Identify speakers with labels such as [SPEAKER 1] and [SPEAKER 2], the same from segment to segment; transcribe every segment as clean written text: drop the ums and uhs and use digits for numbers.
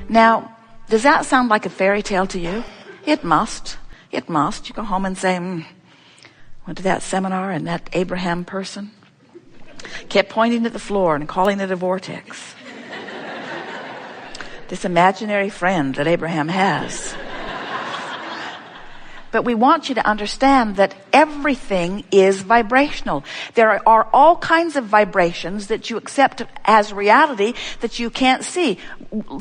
[SPEAKER 1] Now, does that sound like a fairy tale to you? It must. It must. You go home and say, went to that seminar and that Abraham person kept pointing at the floor and calling it a vortex. This imaginary friend that Abraham has. But we want you to understand that everything is vibrational. There are all kinds of vibrations that you accept as reality that you can't see.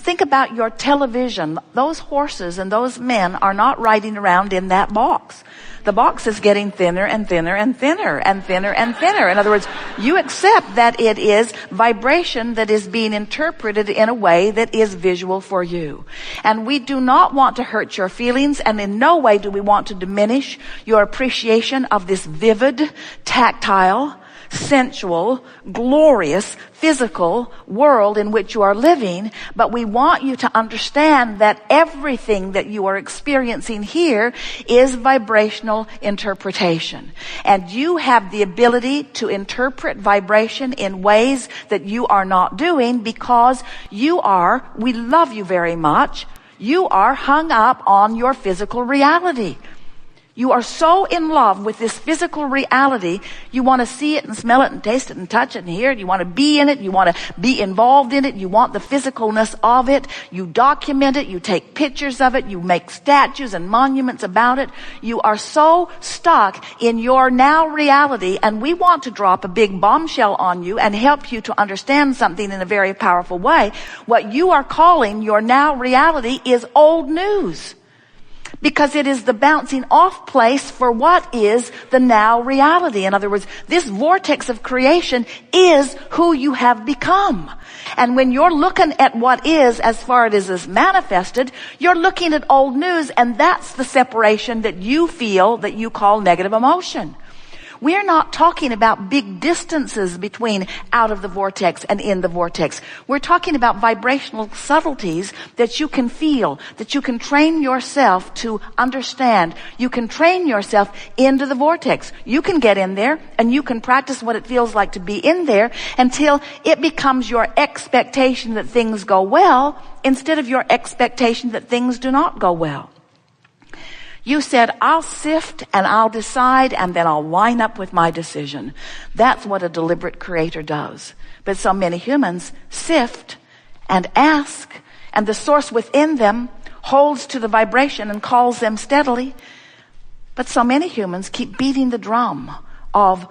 [SPEAKER 1] Think about your television. Those horses and those men are not riding around in that box. The box is getting thinner and thinner and thinner and thinner and thinner. In other words, you accept that it is vibration that is being interpreted in a way that is visual for you. And we do not want to hurt your feelings, and in no way do we want to diminish your appreciation of this vivid, tactile, sensual, glorious, physical world in which you are living. But we want you to understand that everything that you are experiencing here is vibrational interpretation. And you have the ability to interpret vibration in ways that you are not doing because we love you very much. You are hung up on your physical reality. You are so in love with this physical reality, you want to see it and smell it and taste it and touch it and hear it. You want to be in it. You want to be involved in it. You want the physicalness of it. You document it. You take pictures of it. You make statues and monuments about it. You are so stuck in your now reality, and we want to drop a big bombshell on you and help you to understand something in a very powerful way. What you are calling your now reality is old news. Because it is the bouncing off place for what is the now reality. In other words, this vortex of creation is who you have become. And when you're looking at what is as far as it is manifested, you're looking at old news, and that's the separation that you feel that you call negative emotion. We're not talking about big distances between out of the vortex and in the vortex. We're talking about vibrational subtleties that you can feel, that you can train yourself to understand. You can train yourself into the vortex. You can get in there and you can practice what it feels like to be in there until it becomes your expectation that things go well instead of your expectation that things do not go well. You said, I'll sift and I'll decide and then I'll line up with my decision. That's what a deliberate creator does. But so many humans sift and ask, and the source within them holds to the vibration and calls them steadily. But so many humans keep beating the drum of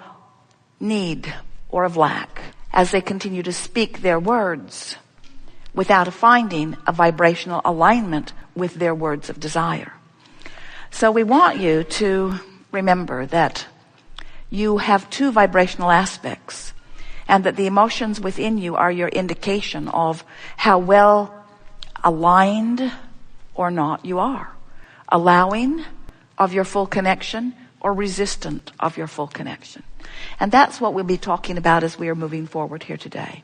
[SPEAKER 1] need or of lack as they continue to speak their words without finding a vibrational alignment with their words of desire. So we want you to remember that you have two vibrational aspects, and that the emotions within you are your indication of how well aligned or not you are. Allowing of your full connection or resistant of your full connection. And that's what we'll be talking about as we are moving forward here today.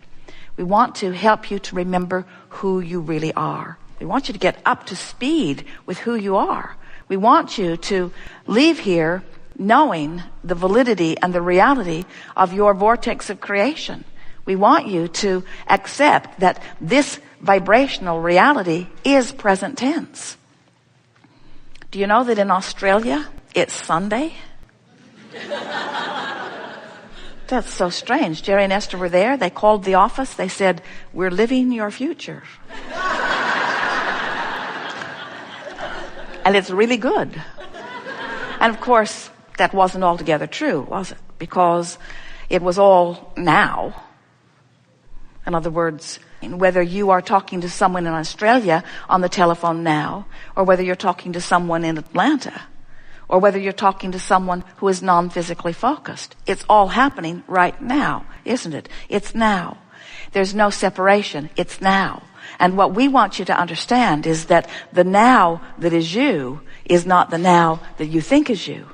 [SPEAKER 1] We want to help you to remember who you really are. We want you to get up to speed with who you are. We want you to leave here knowing the validity and the reality of your vortex of creation. We want you to accept that this vibrational reality is present tense. Do you know that in Australia, it's Sunday? That's so strange. Jerry and Esther were there. They called the office. They said, we're living your future. And it's really good. And of course, that wasn't altogether true, was it? Because it was all now. In other words, whether you are talking to someone in Australia on the telephone now, or whether you're talking to someone in Atlanta, or whether you're talking to someone who is non-physically focused, it's all happening right now, isn't it? It's now. There's no separation. It's now. And what we want you to understand is that the now that is you is not the now that you think is you.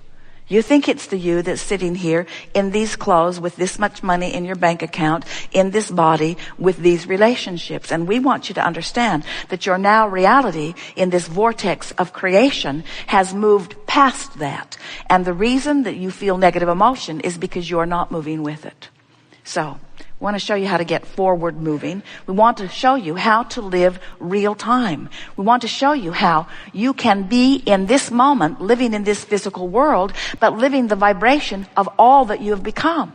[SPEAKER 1] You think it's the you that's sitting here in these clothes with this much money in your bank account, in this body, with these relationships. And we want you to understand that your now reality in this vortex of creation has moved past that. And the reason that you feel negative emotion is because you're not moving with it. So We want to show you how to get forward moving. We want to show you how to live real time. We want to show you how you can be in this moment, living in this physical world, but living the vibration of all that you have become.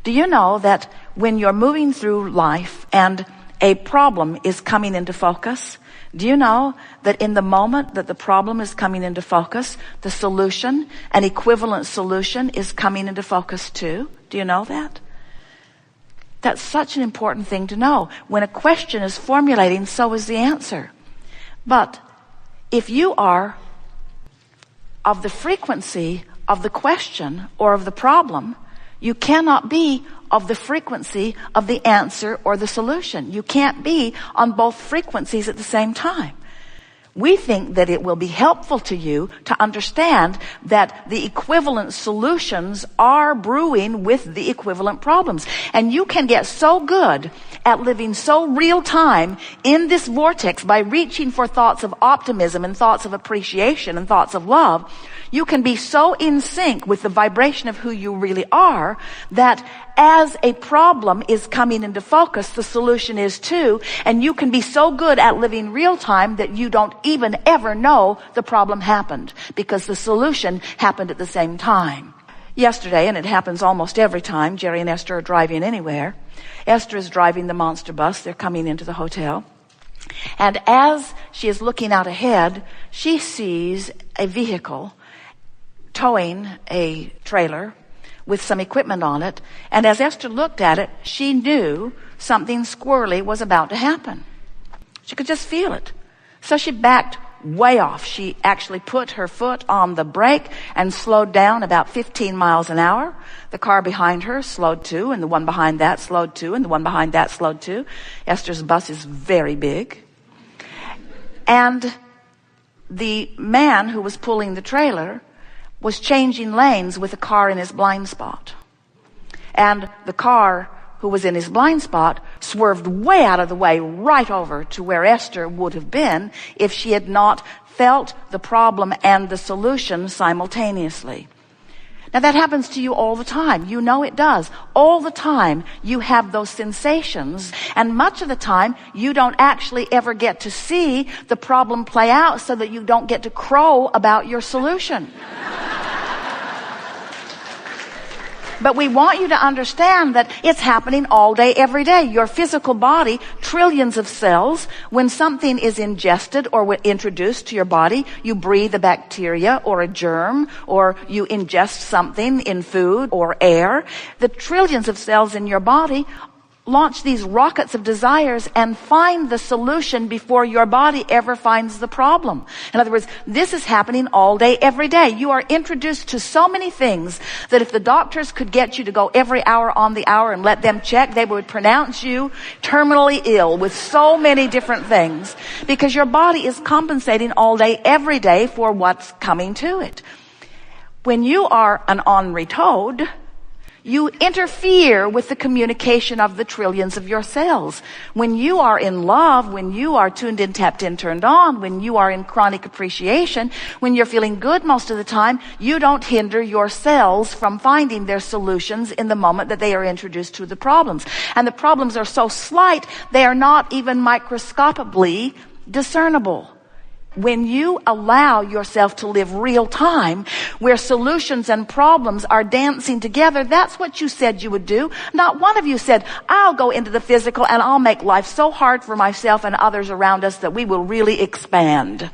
[SPEAKER 1] Do you know that when you're moving through life and a problem is coming into focus, do you know that in the moment that the problem is coming into focus, the solution, an equivalent solution, is coming into focus too? Do you know that? That's such an important thing to know. When a question is formulating, so is the answer. But if you are of the frequency of the question or of the problem, you cannot be of the frequency of the answer or the solution. You can't be on both frequencies at the same time. We think that it will be helpful to you to understand that the equivalent solutions are brewing with the equivalent problems. And you can get so good at living so real time in this vortex by reaching for thoughts of optimism and thoughts of appreciation and thoughts of love. You can be so in sync with the vibration of who you really are that as a problem is coming into focus, the solution is too. And you can be so good at living real time that you don't even ever know the problem happened because the solution happened at the same time. Yesterday, and it happens almost every time, Jerry and Esther are driving anywhere. Esther is driving the monster bus. They're coming into the hotel. And as she is looking out ahead, she sees a vehicle towing a trailer with some equipment on it. And as Esther looked at it, she knew something squirrely was about to happen. She could just feel it. So she backed way off. She actually put her foot on the brake and slowed down about 15 miles an hour. The car behind her slowed too, and the one behind that slowed too, and the one behind that slowed too. Esther's bus is very big. And the man who was pulling the trailer was changing lanes with a car in his blind spot. And the car who was in his blind spot swerved way out of the way right over to where Esther would have been if she had not felt the problem and the solution simultaneously. Now that happens to you all the time. You know it does. All the time you have those sensations, and much of the time you don't actually ever get to see the problem play out so that you don't get to crow about your solution. But we want you to understand that it's happening all day, every day. Your physical body, trillions of cells, when something is ingested or introduced to your body, you breathe a bacteria or a germ, or you ingest something in food or air. The trillions of cells in your body launch these rockets of desires and find the solution before your body ever finds the problem. In other words, this is happening all day, every day. You are introduced to so many things that if the doctors could get you to go every hour on the hour and let them check, they would pronounce you terminally ill with so many different things, because your body is compensating all day, every day for what's coming to it. When you are an ornery toad, you interfere with the communication of the trillions of your cells. When you are in love, when you are tuned in, tapped in, turned on, when you are in chronic appreciation, when you're feeling good most of the time, you don't hinder your cells from finding their solutions in the moment that they are introduced to the problems. And the problems are so slight, they are not even microscopically discernible. When you allow yourself to live real time, where solutions and problems are dancing together, that's what you said you would do. Not one of you said, I'll go into the physical and I'll make life so hard for myself and others around us that we will really expand.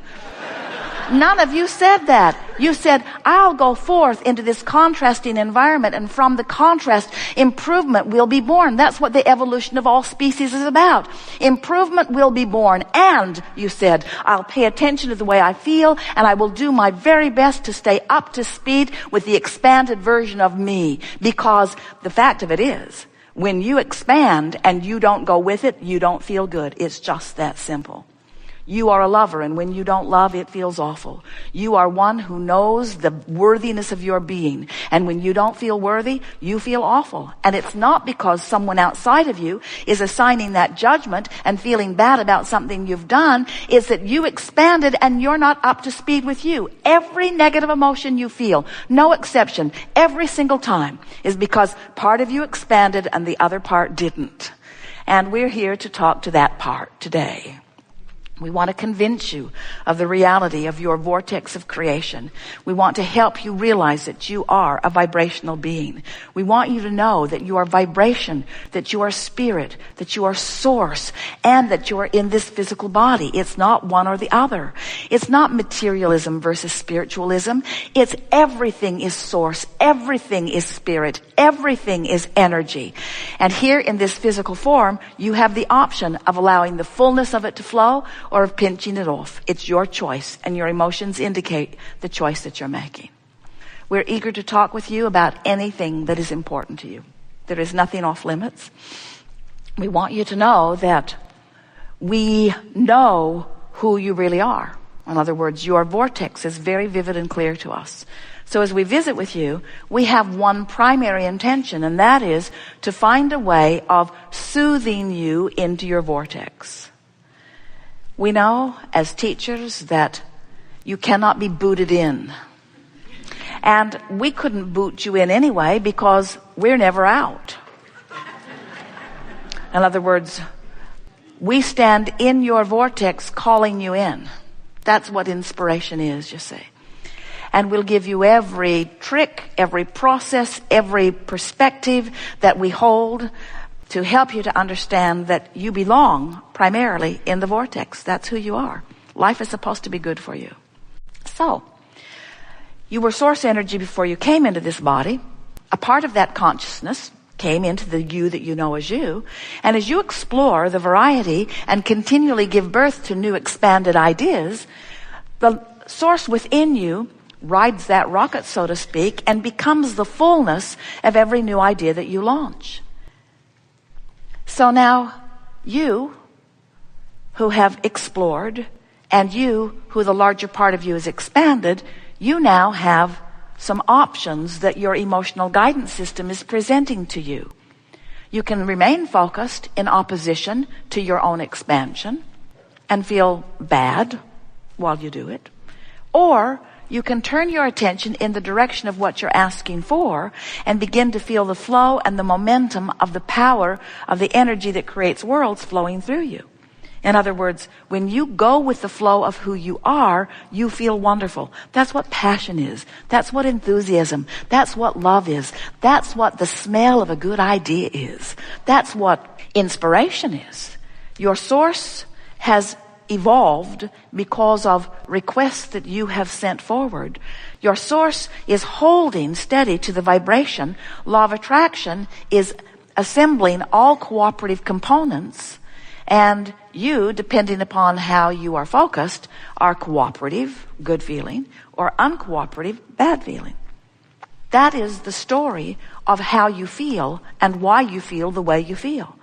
[SPEAKER 1] None of you said that. You said, I'll go forth into this contrasting environment, and from the contrast, improvement will be born. That's what the evolution of all species is about. Improvement will be born. And, you said, I'll pay attention to the way I feel, and I will do my very best to stay up to speed with the expanded version of me. Because the fact of it is, when you expand and you don't go with it, you don't feel good. It's just that simple. You are a lover, and when you don't love, it feels awful. You are one who knows the worthiness of your being, and when you don't feel worthy, you feel awful. And it's not because someone outside of you is assigning that judgment and feeling bad about something you've done. It's that you expanded and you're not up to speed with you. Every negative emotion you feel, no exception, every single time, is because part of you expanded and the other part didn't. And we're here to talk to that part today. We want to convince you of the reality of your vortex of creation. We want to help you realize that you are a vibrational being. We want you to know that you are vibration, that you are spirit, that you are source, and that you are in this physical body. It's not one or the other. It's not materialism versus spiritualism. It's everything is source, everything is spirit, everything is energy. And here in this physical form, you have the option of allowing the fullness of it to flow or of pinching it off. It's your choice, and your emotions indicate the choice that you're making. We're eager to talk with you about anything that is important to you. There is nothing off limits. We want you to know that we know who you really are. In other words, your vortex is very vivid and clear to us. So as we visit with you, we have one primary intention, and that is to find a way of soothing you into your vortex. We know as teachers that you cannot be booted in. And we couldn't boot you in anyway because we're never out. In other words, we stand in your vortex calling you in. That's what inspiration is, you see. And we'll give you every trick, every process, every perspective that we hold to help you to understand that you belong primarily in the vortex. That's who you are. Life is supposed to be good for you. So, you were source energy before you came into this body. A part of that consciousness came into the you that you know as you. And as you explore the variety and continually give birth to new expanded ideas, the source within you rides that rocket, so to speak, and becomes the fullness of every new idea that you launch. So now, you who have explored, and you who the larger part of you is expanded, you now have some options that your emotional guidance system is presenting to you. You can remain focused in opposition to your own expansion and feel bad while you do it. Or you can turn your attention in the direction of what you're asking for and begin to feel the flow and the momentum of the power of the energy that creates worlds flowing through you. In other words, when you go with the flow of who you are, you feel wonderful. That's what passion is. That's what enthusiasm. That's what love is. That's what the smell of a good idea is. That's what inspiration is. Your source has evolved because of requests that you have sent forward. Your source is holding steady to the vibration. Law of attraction is assembling all cooperative components, and you, depending upon how you are focused, are cooperative, good feeling, or uncooperative, bad feeling. That is the story of how you feel and why you feel the way you feel.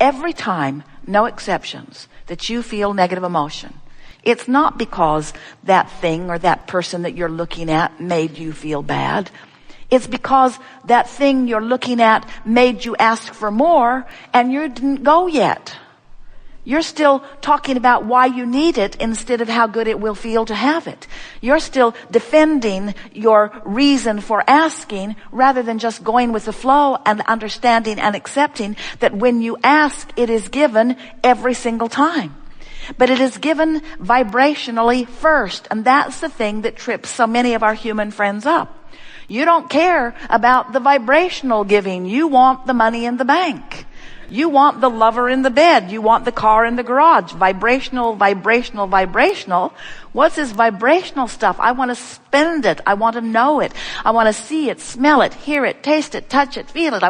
[SPEAKER 1] Every time, no exceptions, that you feel negative emotion, it's not because that thing or that person that you're looking at made you feel bad. It's because that thing you're looking at made you ask for more and you didn't go yet. You're still talking about why you need it instead of how good it will feel to have it. You're still defending your reason for asking rather than just going with the flow and understanding and accepting that when you ask, it is given every single time. But it is given vibrationally first, and that's the thing that trips so many of our human friends up. You don't care about the vibrational giving. You want the money in the bank. You want the lover in the bed. You want the car in the garage. Vibrational, vibrational, vibrational. What's this vibrational stuff? I want to spend it. I want to know it. I want to see it, smell it, hear it, taste it, touch it, feel it. I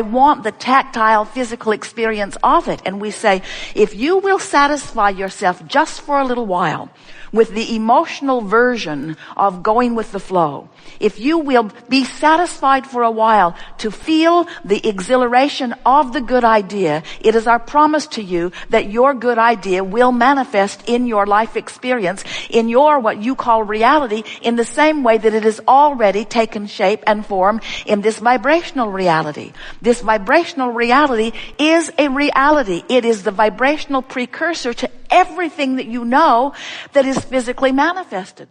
[SPEAKER 1] want the tactile, physical experience of it. And we say, if you will satisfy yourself just for a little while with the emotional version of going with the flow, if you will be satisfied for a while to feel the exhilaration of the good good idea, it is our promise to you that your good idea will manifest in your life experience, in your what you call reality, in the same way that it has already taken shape and form in this vibrational reality. This vibrational reality is a reality. It is the vibrational precursor to everything that you know that is physically manifested.